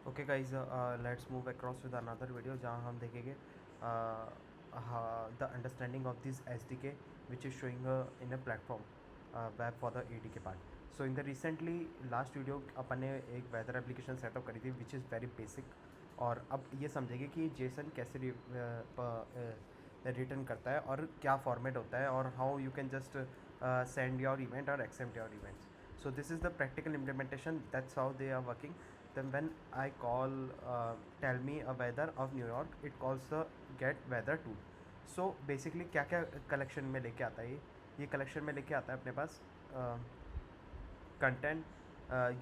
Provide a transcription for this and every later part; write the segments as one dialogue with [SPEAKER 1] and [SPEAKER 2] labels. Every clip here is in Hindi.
[SPEAKER 1] Okay guys, let's move across with another video जहाँ हम देखेंगे the understanding of this S D K which is showing in a platform web for the A D K part. So in the recently last video अपन ने एक वेदर एप्लीकेशन सेटअप करी थी विच इज़ वेरी बेसिक. और अब ये समझेंगे कि जेसन कैसे रिटर्न करता है और क्या फॉर्मेट होता है और how you can just send your event और accept your events. So this is the practical implementation. That's how they are working. Then when I call tell me a weather of New York, it calls the get weather tool. So basically क्या क्या कलेक्शन में लेके आता है ये कलेक्शन में लेके आता है अपने पास content,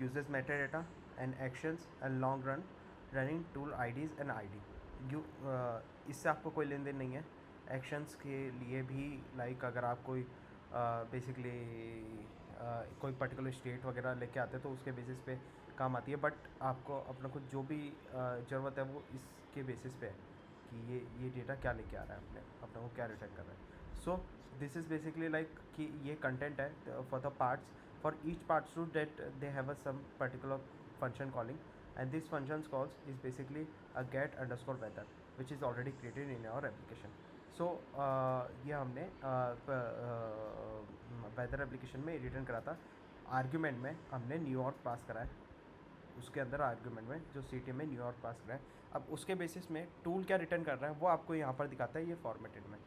[SPEAKER 1] uses meta data and actions and long run running tool IDs and ID. You इससे आपको कोई लेन देन नहीं है. एक्शंस के लिए भी लाइक अगर आप कोई बेसिकली कोई पर्टिकुलर स्टेट वगैरह लेके आते हैं तो उसके बेसिस पे काम आती है. बट आपको अपना कुछ जो भी ज़रूरत है वो इसके बेसिस पे है कि ये डेटा क्या लेके आ रहा है अपने को क्या रिटर्न कर रहा है. So this is basically like कि ये कंटेंट है for the parts. For each parts to date they have a some particular function calling, and this functions calls is basically a get underscore weather which is already created in our application. सो ये हमने वेदर एप्लीकेशन में रिटर्न करा था. आर्ग्यूमेंट में हमने न्यूयॉर्क पास करा है. उसके अंदर आर्ग्यूमेंट में जो सिटी में न्यूयॉर्क पास करा है. अब उसके बेसिस में टूल क्या रिटर्न कर रहा है वो आपको यहाँ पर दिखाता है ये फॉर्मेटेड में.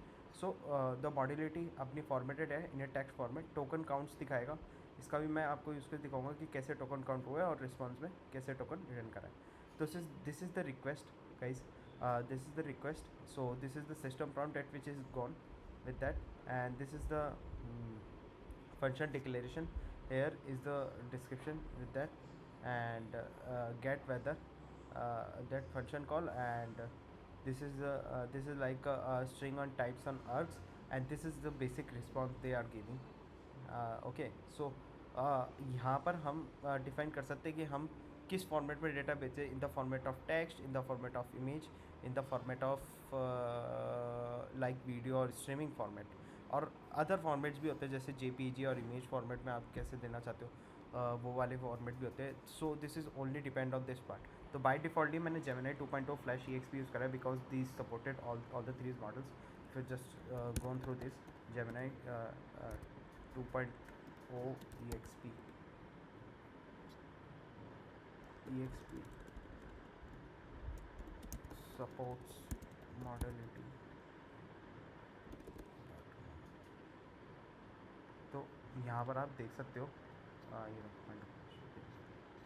[SPEAKER 1] सो द मॉड्यूलिटी अपनी फॉर्मेटेड है in a text format. Token counts दिखाएगा. इसका भी मैं आपको उसके दिखाऊंगा कि कैसे टोकन काउंट हुआ है और रिस्पॉन्स में कैसे टोकन रिटर्न करा है. तो this is the request guys. This is the request. So this is the system prompt at which is gone with that, and this is the function declaration. Here is the description with that, and get weather, that function call, and this is like a string on types on args, and this is the basic response they are giving. Okay. So यहाँ पर हम डिफाइन कर सकते हैं कि हम किस फॉर्मेट में डेटा भेजें. इन the format of text, in the format of image, in the format of like video और स्ट्रीमिंग फॉर्मेट. और अदर फॉर्मेट्स भी होते हैं जैसे जेपीजी और इमेज फॉर्मेट में आप कैसे देना चाहते हो वो वाले फॉर्मेट भी होते हैं. So this is only depend on this part. तो बाय डिफ़ॉल्टली मैंने जेमिनी 2.0 फ्लैश EXP यूज़ करा है because these supported all the three models. फिर just gone through this Gemini 2.0 EXP supports modality. तो यहाँ पर आप देख सकते हो ये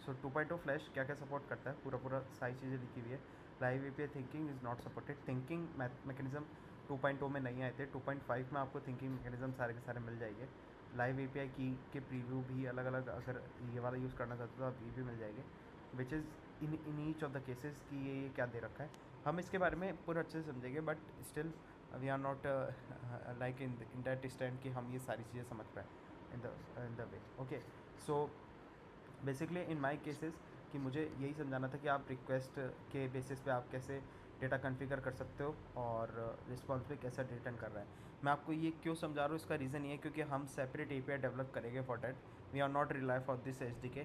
[SPEAKER 1] सो 2.0 फ्लैश क्या क्या सपोर्ट करता है पूरा सारी चीज़ें लिखी हुई है. Live API thinking is not supported. Thinking mechanism 2.0 में नहीं आए थे. 2.5 में आपको थिंकिंग मैकेनिज्म सारे के सारे मिल जाएंगे. लाइव API की के प्रीव्यू भी अलग अलग अगर ये वाला यूज़ करना चाहते हो तो आप ये भी मिल जाएंगे which is in each of the cases कि ये क्या दे रखा है. हम इसके बारे में पूरा अच्छे से समझेंगे but still we are not like understand कि हम ये सारी चीज़ें समझ पाएँ in the way. Okay. So basically in my cases कि मुझे यही समझाना था कि आप रिक्वेस्ट के बेसिस पे आप कैसे डेटा कॉन्फ़िगर कर सकते हो और रिस्पॉन्स पे कैसा रिटर्न कर रहा है. मैं आपको ये क्यों समझा रहा हूँ इसका रीज़न ये है क्योंकि हम सेपरेट API डेवलप करेंगे for that. We are not rely for this SDK.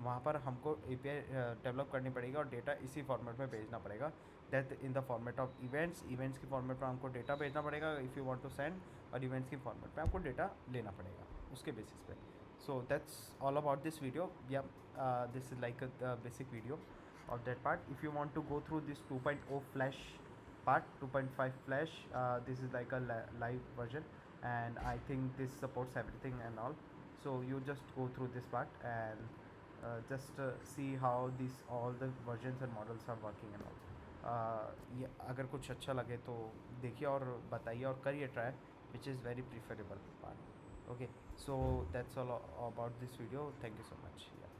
[SPEAKER 1] वहाँ पर हमको API डेवलप करनी पड़ेगी और डेटा इसी फॉर्मेट में भेजना पड़ेगा. That in the format of events की फॉर्मेट में हमको डेटा भेजना पड़ेगा if you want to send, और इवेंट्स की फॉर्मेट में आपको डेटा लेना पड़ेगा उसके बेसिस पे. So that's all about this video. Yeah, this is like a basic video of that part. If you want to go through this 2.0 flash part, 2.5 flash, this is like a live version, and I think this supports everything and all. So you just go through this part and just see how these all the versions and models are working and all. ये अगर कुछ अच्छा लगे तो देखिए और बताइए और करिए try, which is very preferable part. Okay, so that's all about this video. Thank you so much. Yeah.